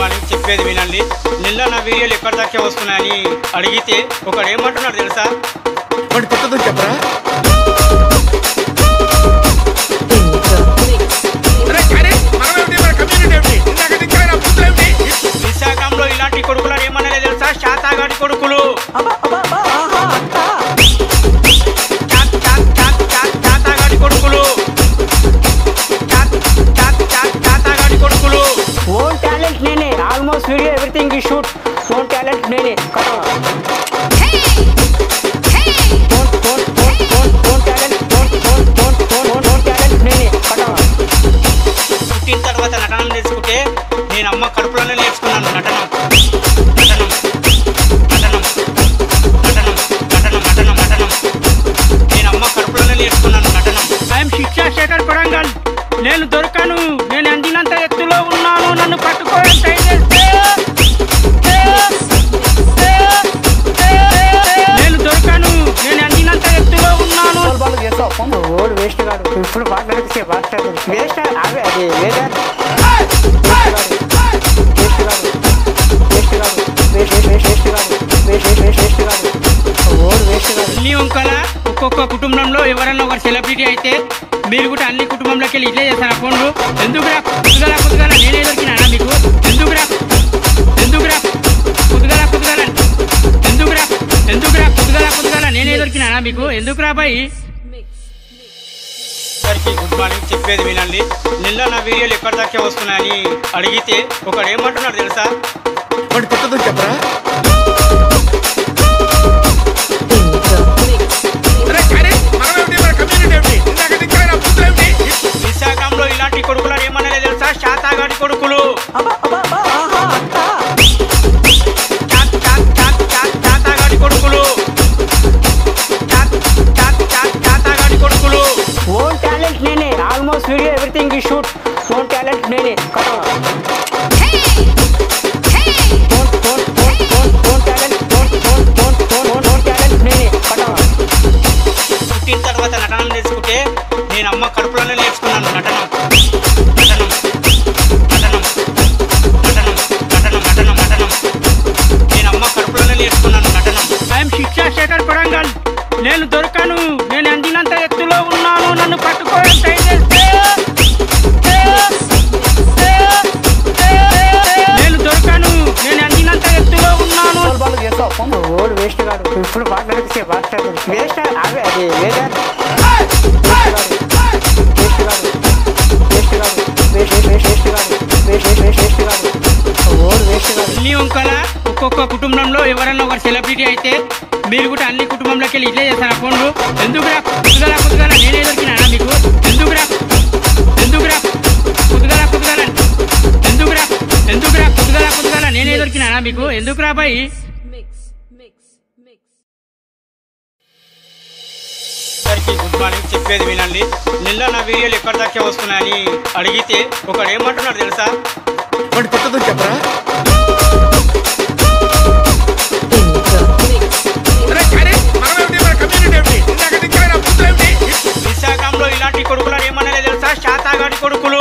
Morning చెప్పేది వినండి. నిన్న నా వీడియోలు ఎక్కడి దాకా వస్తున్నాయని అడిగితే ఒకడు ఏమంటున్నాడు తెలుసా? వాడి కొత్తదో చెప్పరా? విశాఖంలో ఇలాంటి కొడుకులను ఏమన్నా తెలుసా? శాతాగాడి కొడుకులు. శాతాగాడి కొడుకులు. శాతాగాడి కొడుకులు. ఓన్ టాలెంట్ నేనే. Almost video everything you shoot. Own talent నేనే. పుట్టిన తర్వాత నటనం నేర్చుకుంటే నేను అమ్మ కడుపులోనే నేర్చుకున్నాను నటనం. నేను అమ్మ కడుపులోనే నేర్చుకున్నాను నటనం. ఐఎమ్ శిక్షా శేఖర్ కొడంగల్. నేను దొరకను. నేను అందినంత ఎత్తులో ఉన్నాను. నన్ను పట్టుకోవడం ట్రై చేస్తే నేను దొరకను. నేను అందినంత ఎత్తులో ఉన్నాను. ఓడు వేస్ట్ గాడు. ఇప్పుడు మాట్లాడితే మాట్లాడు వేస్ట్. అవే అది వేరే అన్ని వంకల ఒక్కొక్క కుటుంబంలో ఎవరన్నా ఒకరు సెలబ్రిటీ అయితే మీరు కూడా అన్ని కుటుంబంలోకి వెళ్ళి ఇట్లే చేస్తారు ఫోన్లు. ఎందుకురా కుదుగల నేనే దొరికినా మీకు? ఎందుకురా కుదుగల నేనే దొరికినా మీకు? ఎందుకురా బాయ్? గుడ్ మార్నింగ్ చెప్పేది వినండి. నిన్న నా వీడియోలు ఎక్కడి దాకా వస్తున్నాయని అడిగితే ఒకడు ఏమంటున్నాడు తెలుసా? వాడి కొత్తదో చెప్పరా? విశాఖంలో ఇలాంటి కొడుకులను ఏమన్నా తెలుసా? శాతాగాడి కొడుకులు. శాతాగాడి కొడుకులు. శాతాగాడి కొడుకులు. ఓన్ టాలెంట్ నేనే. Almost video everything you shoot. Own talent నేనే. పుట్టిన తర్వాత నటనం నేర్చుకుంటే నేను అమ్మ కడుపులోనే నేర్చుకున్నాను నటనం. నేను అమ్మ కడుపులోనే నేర్చుకున్నాను నటనం. ఐఎమ్ శిక్షా శేఖర్ కొడంగల్. నేను దొరకను. నేను అందినంత ఎత్తులో ఉన్నాను. నన్ను పట్టుకోవడం ట్రై చేస్తే నేను దొరకను. నేను అందినంత ఎత్తులో ఉన్నాను. ఓడు వేస్ట్ గాడు. ఇప్పుడు మాట్లాడితే మాట్లాడు వేస్ట్. అవే అది వేరే అన్ని వంకల ఒక్కొక్క కుటుంబంలో ఎవరన్నా ఒకరు సెలబ్రిటీ అయితే మీరు కూడా అన్ని కుటుంబంలోకి వెళ్ళి ఇట్లే చేస్తారు ఫోన్లు. ఎందుకురా కుదుగల నేనే దొరికినా మీకు? ఎందుకురా కుదుగల నేనే దొరికినా మీకు? ఎందుకురా బాయ్? గుడ్ మార్నింగ్ చెప్పేది వినండి. నిన్న నా వీడియోలు ఎక్కడి దాకా వస్తున్నాయని అడిగితే ఒకడు ఏమంటున్నాడు తెలుసా? వాడి కొత్తదో చెప్పరా? విశాఖంలో ఇలాంటి కొడుకులను ఏమన్నా తెలుసా? శాతాగాడి కొడుకులు.